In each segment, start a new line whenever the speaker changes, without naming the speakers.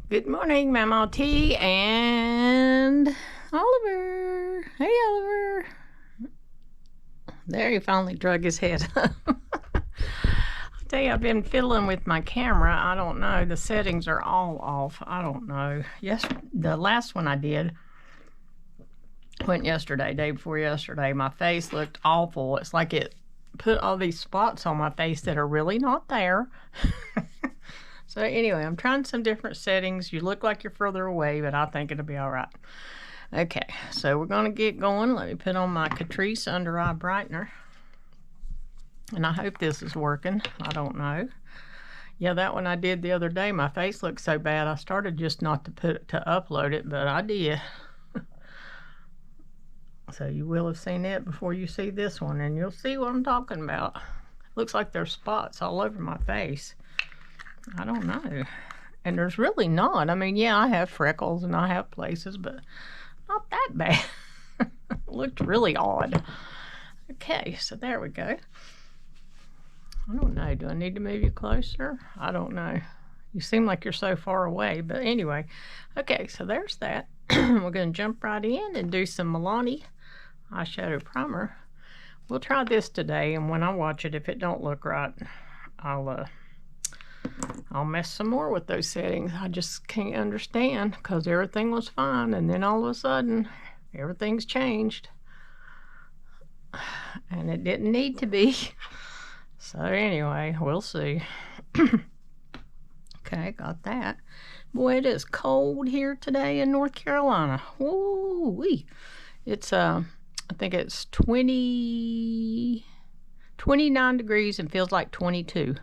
Good morning, Mama T and Oliver. Hey, Oliver. There, he finally drug his head up. I tell you, I've been fiddling with my camera. I don't know. The settings are all off. I don't know. Yes, the last one I did went yesterday, day before yesterday. My face looked awful. It's like it put all these spots on my face that are really not there. So anyway, I'm trying some different settings. You look like you're further away, but I think it'll be all right. Okay, so we're going to get going. Let me put on my Catrice Under Eye Brightener. And I hope this is working. I don't know. Yeah, that one I did the other day, my face looked so bad, I started just not to upload it, but I did. So you will have seen it before you see this one, and you'll see what I'm talking about. Looks like there's spots all over my face. I don't know. And there's really not. I mean, yeah, I have freckles and I have places, but not that bad. It looked really odd. Okay, so there we go. I don't know. Do I need to move you closer? I don't know. You seem like you're so far away, but anyway. Okay, so there's that. We're going to jump right in and do some Milani eyeshadow primer. We'll try this today, and when I watch it, if it don't look right, I'll mess some more with those settings. I just can't understand because everything was fine, and then all of a sudden everything's changed, and it didn't need to be. So anyway, we'll see. Okay, got that. Boy, it is cold here today in North Carolina. Woo-wee. It's I think it's 29 degrees and feels like 22.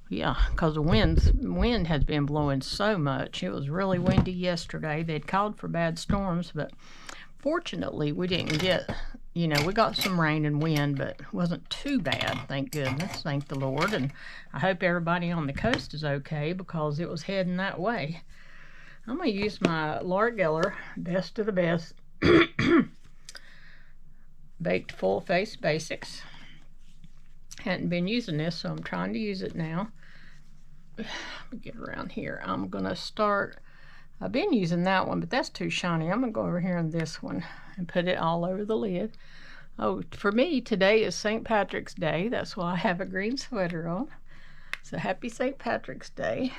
Yeah, because the wind has been blowing so much. It was really windy yesterday. They'd called for bad storms, but fortunately we didn't get, we got some rain and wind, but it wasn't too bad, thank goodness, thank the Lord. And I hope everybody on the coast is okay because it was heading that way. I'm going to use my Laura Geller Best of the Best Baked Full Face Basics. Hadn't been using this, so I'm trying to use it now. Let me get around here. I'm going to start, I've been using that one, but that's too shiny. I'm going to go over here on this one and put it all over the lid. Oh, for me, today is St. Patrick's Day. That's why I have a green sweater on. So happy St. Patrick's Day.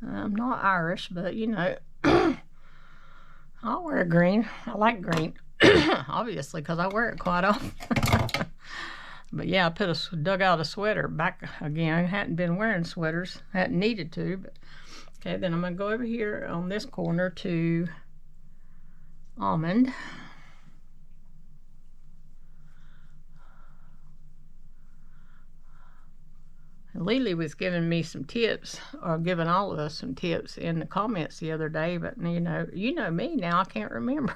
I'm not Irish, but I'll wear green. I like green, obviously, because I wear it quite often. But yeah, I dug out a sweater back again. I hadn't been wearing sweaters, hadn't needed to. But okay, then I'm gonna go over here on this corner to Almond. And Lily was giving me some tips, or giving all of us some tips in the comments the other day. But you know me now. I can't remember.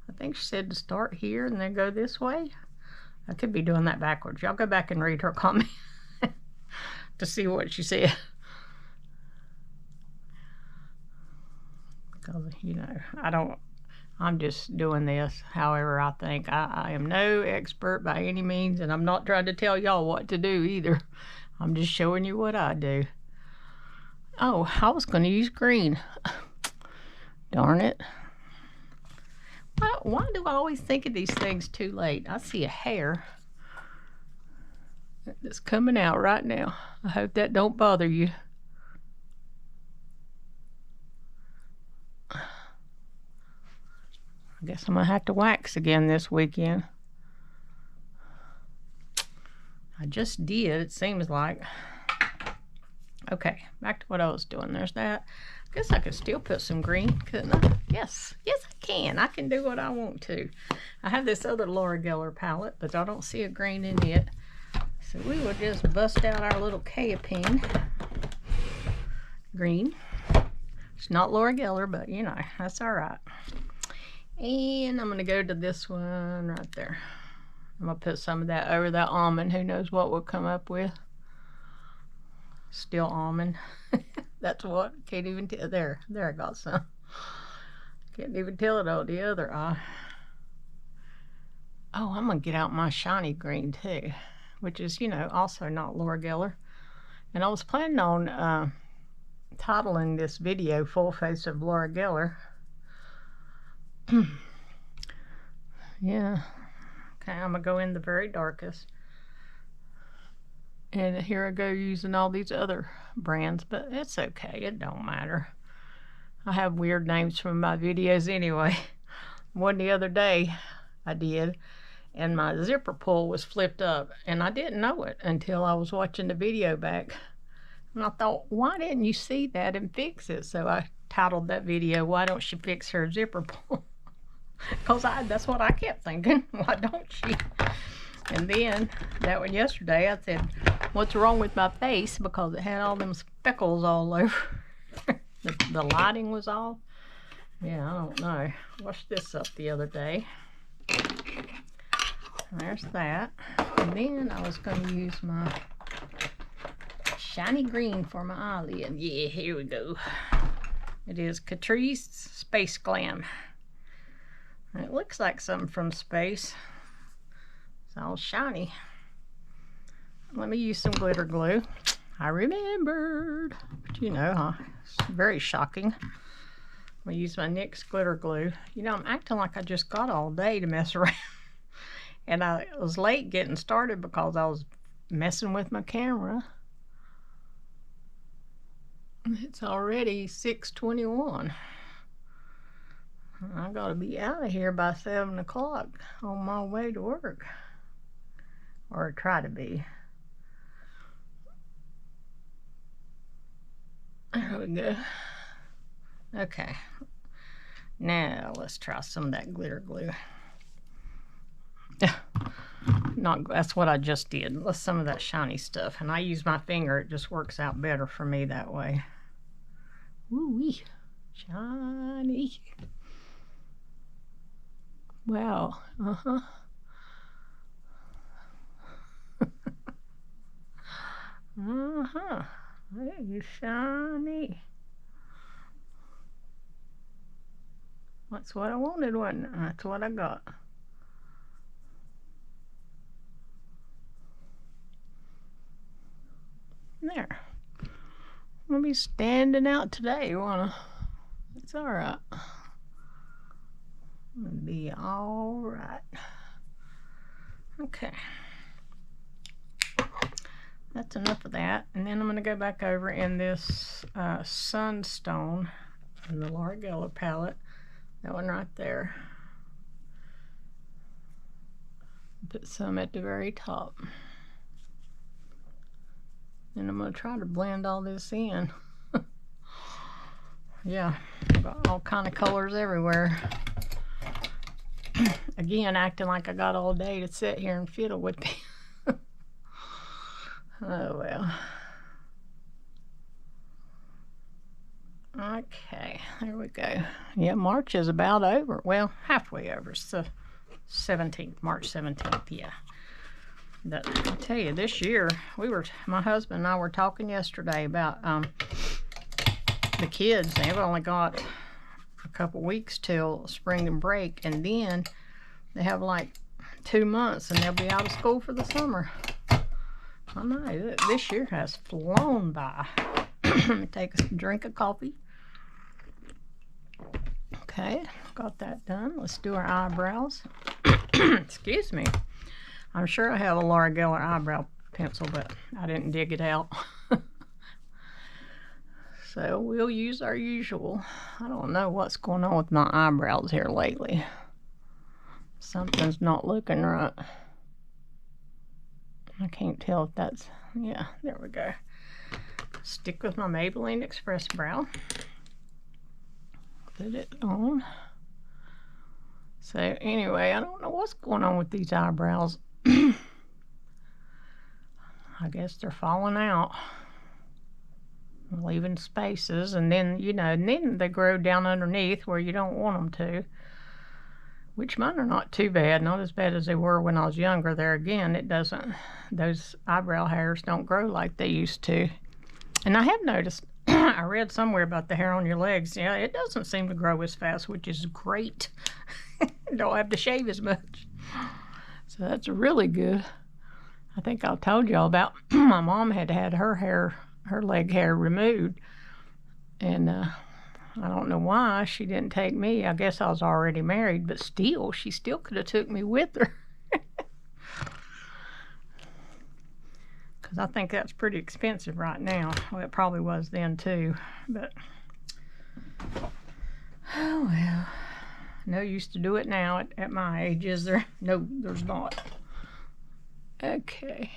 I think she said to start here and then go this way. I could be doing that backwards. Y'all go back and read her comment to see what she said. Because, I'm just doing this however I think. I am no expert by any means, and I'm not trying to tell y'all what to do either. I'm just showing you what I do. Oh, I was going to use green. Darn it. Why do I always think of these things too late? I see a hair that's coming out right now. I hope that don't bother you. I guess I'm going to have to wax again this weekend. I just did, it seems like. Okay, back to what I was doing. There's that. I guess I could still put some green, couldn't I? Yes, I can. I can do what I want to. I have this other Laura Geller palette, but I don't see a green in it. So we will just bust out our little K-Pin green. It's not Laura Geller, but that's all right. And I'm going to go to this one right there. I'm going to put some of that over that almond. Who knows what we'll come up with. Still almond. That's what. Can't even tell. There I got some. Can't even tell it on the other eye. Oh, I'm going to get out my shiny green too, which is, also not Laura Geller. And I was planning on titling this video Full Face of Laura Geller. Yeah. Okay, I'm gonna go in the very darkest. And here I go using all these other brands, but it's okay, it don't matter. I have weird names from my videos anyway. One the other day I did, and my zipper pull was flipped up, and I didn't know it until I was watching the video back. And I thought, why didn't you see that and fix it? So I titled that video, Why Don't She Fix Her Zipper Pull? Because that's what I kept thinking. Why don't she? And then that one yesterday, I said, what's wrong with my face? Because it had all them speckles all over. the lighting was off. Yeah, I don't know. Washed this up the other day. There's that. And then I was going to use my shiny green for my eyelid. Yeah, here we go. It is Catrice Space Glam. It looks like something from space. It's all shiny. Let me use some glitter glue. I remembered. But you know, huh? It's very shocking. I'm going to use my NYX glitter glue. You know, I'm acting like I just got all day to mess around. And I was late getting started because I was messing with my camera. It's already 6:21. I gotta be out of here by 7 o'clock on my way to work. Or try to be. There we go. Okay. Now let's try some of that glitter glue. That's what I just did. Let's some of that shiny stuff. And I use my finger. It just works out better for me that way. Woo-wee. Shiny. Wow. Uh-huh. Uh-huh. Very shiny. That's what I wanted, wasn't it? That's what I got. There. I'll be standing out today, wanna? It's all right. It'll be all right. Okay. That's enough of that. And then I'm going to go back over in this Sunstone in the Laura Geller palette. That one right there. Put some at the very top. And I'm going to try to blend all this in. Yeah, I've got all kind of colors everywhere. Again, acting like I got all day to sit here and fiddle with me. Oh well. Okay, there we go. Yeah, March is about over. Well, halfway over. It's the 17th, March 17th, yeah. But I tell you, this year, my husband and I were talking yesterday about the kids. They've only got a couple weeks till spring break, and then they have like 2 months and they'll be out of school for the summer. I know, this year has flown by. Let me take a drink of coffee. Okay, got that done. Let's do our eyebrows. Excuse me. I'm sure I have a Laura Geller eyebrow pencil, but I didn't dig it out. So we'll use our usual. I don't know what's going on with my eyebrows here lately. Something's not looking right. I can't tell if that's, yeah, there we go. Stick with my Maybelline Express Brow. Put it on. So anyway, I don't know what's going on with these eyebrows. I guess they're falling out. Leaving spaces, and then, you know, and then they grow down underneath where you don't want them to. Which mine are not too bad, not as bad as they were when I was younger. There again, it doesn't, those eyebrow hairs don't grow like they used to. And I have noticed, I read somewhere about the hair on your legs. Yeah, it doesn't seem to grow as fast, which is great. Don't have to shave as much. So that's really good. I think I told y'all about my mom had her leg hair removed And I don't know why she didn't take me. I guess I was already married, but still, she still could have took me with her. Because I think that's pretty expensive right now. Well, it probably was then too, but oh well. No use to do it now at my age, is there? No, there's not. Okay.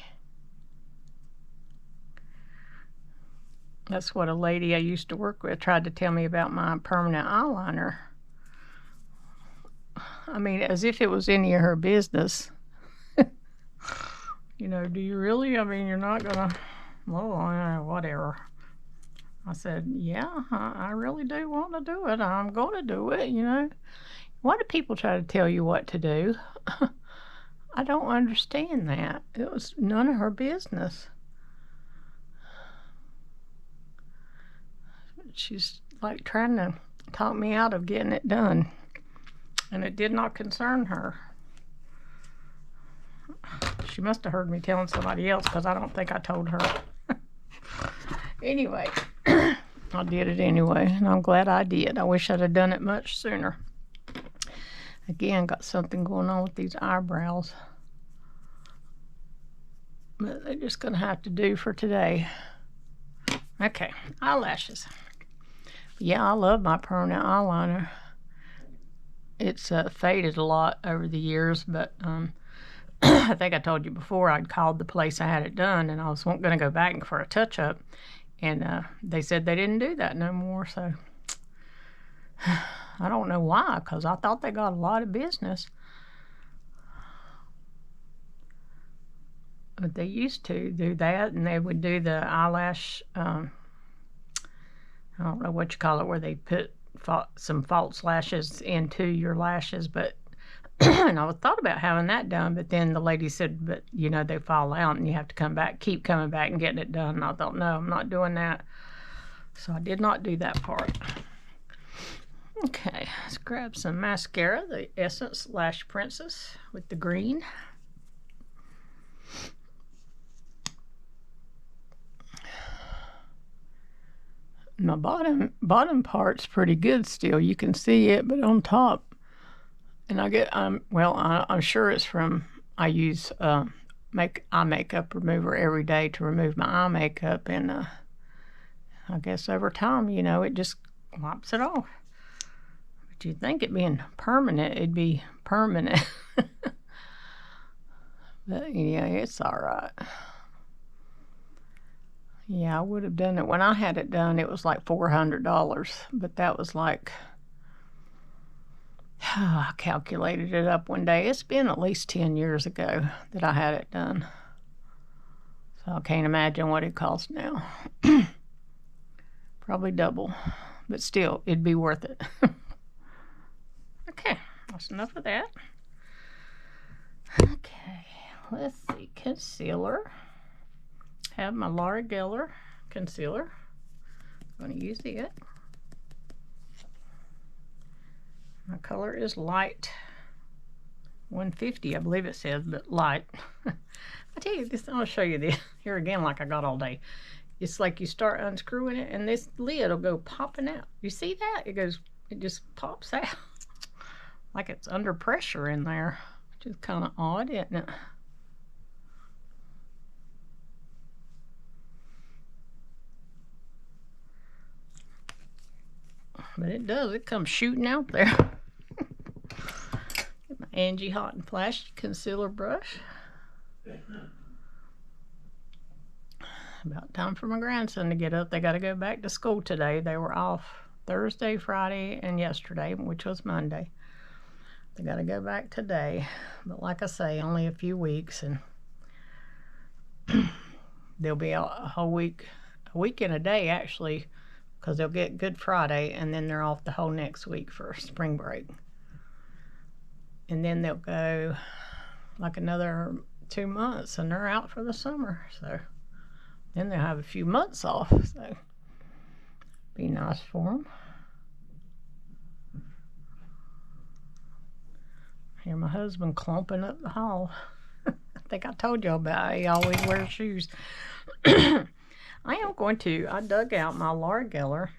That's what a lady I used to work with tried to tell me about my permanent eyeliner. I mean, as if it was any of her business. You know, do you really? I mean, you're not gonna, well, whatever. I said, yeah, I really do want to do it. I'm going to do it, you know. Why do people try to tell you what to do? I don't understand that. It was none of her business. She's like trying to talk me out of getting it done. And it did not concern her. She must have heard me telling somebody else, because I don't think I told her. Anyway, I did it anyway, and I'm glad I did. I wish I'd have done it much sooner. Again, got something going on with these eyebrows. But they're just going to have to do for today. Okay, eyelashes. Yeah, I love my permanent eyeliner. It's faded a lot over the years, but I think I told you before I'd called the place I had it done, and I was going to go back for a touch-up, and they said they didn't do that no more, so I don't know why, because I thought they got a lot of business. But they used to do that, and they would do the eyelash, I don't know what you call it, where they put some false lashes into your lashes, but and I thought about having that done, but then the lady said, but you know, they fall out and you have to come back, keep coming back and getting it done. And I thought, no, I'm not doing that. So I did not do that part. Okay, let's grab some mascara, the Essence Lash Princess with the green. My bottom part's pretty good still. You can see it, but on top, and I get well, I'm sure it's from, I use eye makeup remover every day to remove my eye makeup, and I guess over time, you know, it just wipes it off. But you'd think it being permanent, it'd be permanent. But yeah, it's all right. Yeah, I would have done it. When I had it done, it was like $400, but that was like, I calculated it up one day. It's been at least 10 years ago that I had it done. So I can't imagine what it costs now. Probably double, but still, it'd be worth it. Okay, that's enough of that. Okay, let's see, concealer. Have my Laura Geller concealer. I'm going to use it. My color is light 150, I believe it says, but light. I tell you this, I'll show you this here again like I got all day. It's like you start unscrewing it and this lid will go popping out. You see that? It just pops out like it's under pressure in there, which is kind of odd, isn't it? But it does, it comes shooting out there. Get my Angie Hot and Flash concealer brush. About time for my grandson to get up. They got to go back to school today. They were off Thursday, Friday, and yesterday, which was Monday. They got to go back today. But like I say, only a few weeks, and they'll be a whole week, a week and a day actually, because they'll get Good Friday, and then they're off the whole next week for spring break. And then they'll go like another 2 months, and they're out for the summer. So then they'll have a few months off. So be nice for them. Hear my husband clumping up the hall. I think I told y'all about it. He always wears shoes. I dug out my Laura Geller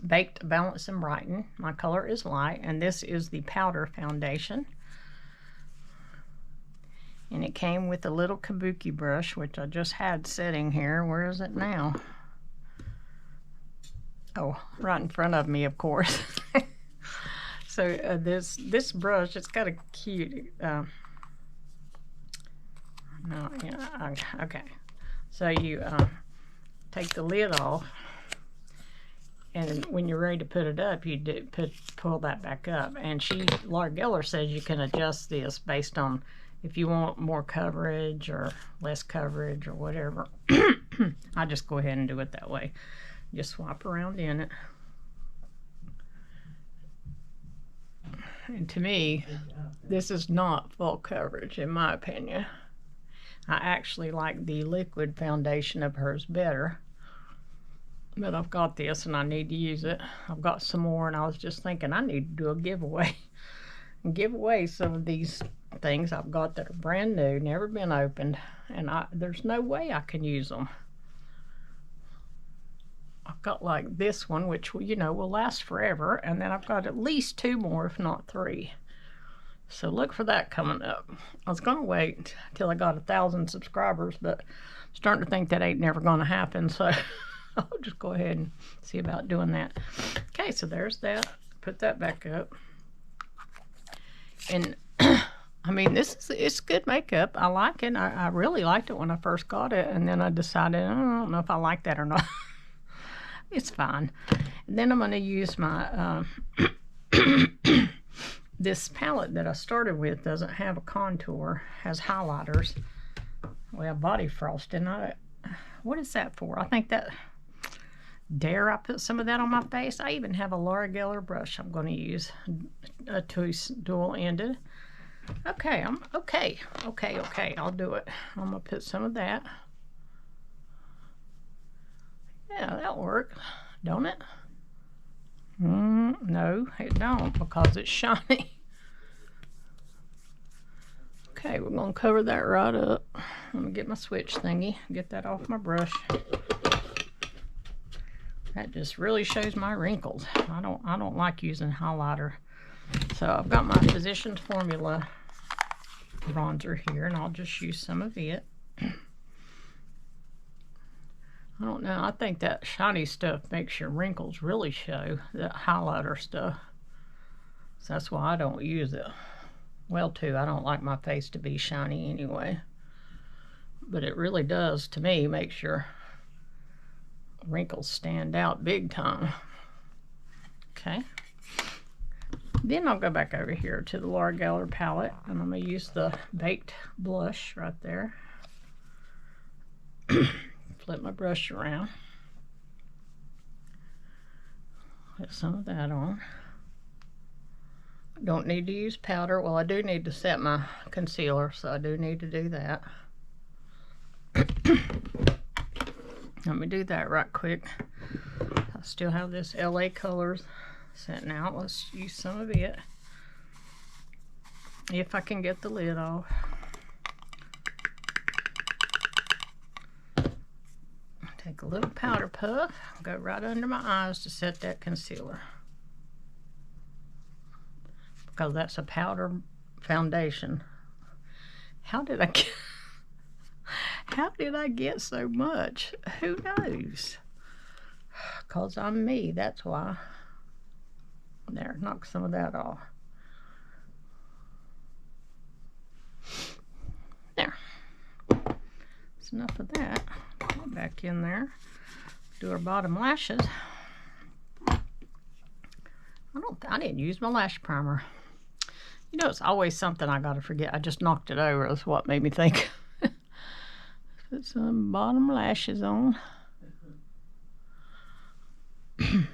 Baked, Balance, and Brighten. My color is light, and this is the powder foundation. And it came with a little kabuki brush, which I just had sitting here. Where is it now? Oh, right in front of me, of course. So this brush, it's got a cute, no, yeah, okay. So you take the lid off, and when you're ready to put it up, you pull that back up. And Laura Geller says you can adjust this based on if you want more coverage or less coverage or whatever. I just go ahead and do it that way. Just swap around in it. And to me, this is not full coverage, in my opinion. I actually like the liquid foundation of hers better. But I've got this and I need to use it. I've got some more, and I was just thinking I need to do a giveaway. And give away some of these things I've got that are brand new, never been opened, and there's no way I can use them. I've got like this one, which will last forever, and then I've got at least 2 more, if not 3. So look for that coming up. I was gonna wait till I got 1,000 subscribers, but I'm starting to think that ain't never gonna happen. So I'll just go ahead and see about doing that. Okay, so there's that. Put that back up. And I mean, it's good makeup. I like it. I really liked it when I first got it, and then I decided I don't know if I like that or not. It's fine. And then I'm going to use my this palette that I started with doesn't have a contour, has highlighters. Well, body frosting. What is that for? I think that, dare I put some of that on my face? I even have a Laura Geller brush I'm going to use, a dual-ended. Okay, okay, I'll do it. I'm going to put some of that. Yeah, that'll work, don't it? No, it don't, because it's shiny. Okay, we're going to cover that right up. I'm going to get my switch thingy, get that off my brush. That just really shows my wrinkles. I don't like using highlighter. So I've got my Physicians Formula bronzer here, and I'll just use some of it. I don't know. I think that shiny stuff makes your wrinkles really show, that highlighter stuff. So that's why I don't use it. Well, too, I don't like my face to be shiny anyway. But it really does, to me, makes your wrinkles stand out big time. Okay. Then I'll go back over here to the Laura Geller palette, and I'm going to use the Baked blush right there. Flip my brush around. Put some of that on. Don't need to use powder. Well, I do need to set my concealer, so I do need to do that. Let me do that right quick. I still have this LA Colors sitting out. Let's use some of it. If I can get the lid off. Take a little powder puff, go right under my eyes to set that concealer. Because that's a powder foundation. How did I get so much? Who knows? Because I'm me, that's why. There, knock some of that off. There. That's enough of that. Put it back in there. Do our bottom lashes. I didn't use my lash primer. You know, it's always something I gotta forget. I just knocked it over. That's what made me think. Put some bottom lashes on. Get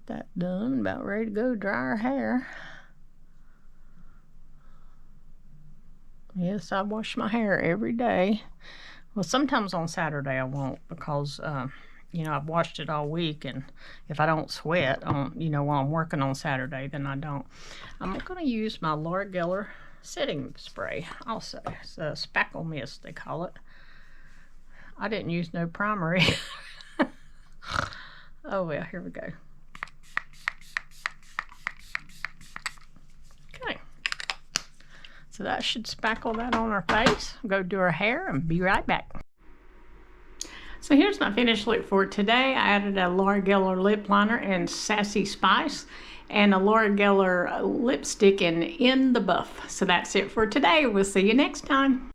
that done. About ready to go dry our hair. Yes, I wash my hair every day. Well, sometimes on Saturday I won't, because I've washed it all week, and if I don't sweat on, while I'm working on Saturday, then I don't. I'm going to use my Laura Geller setting spray also. It's a spackle mist, they call it. I didn't use no primer. Oh, well, here we go. Okay. So that should spackle that on her face. Go do her hair and be right back. So here's my finished look for today. I added a Laura Geller lip liner in Sassy Spice and a Laura Geller lipstick in the Buff. So that's it for today. We'll see you next time.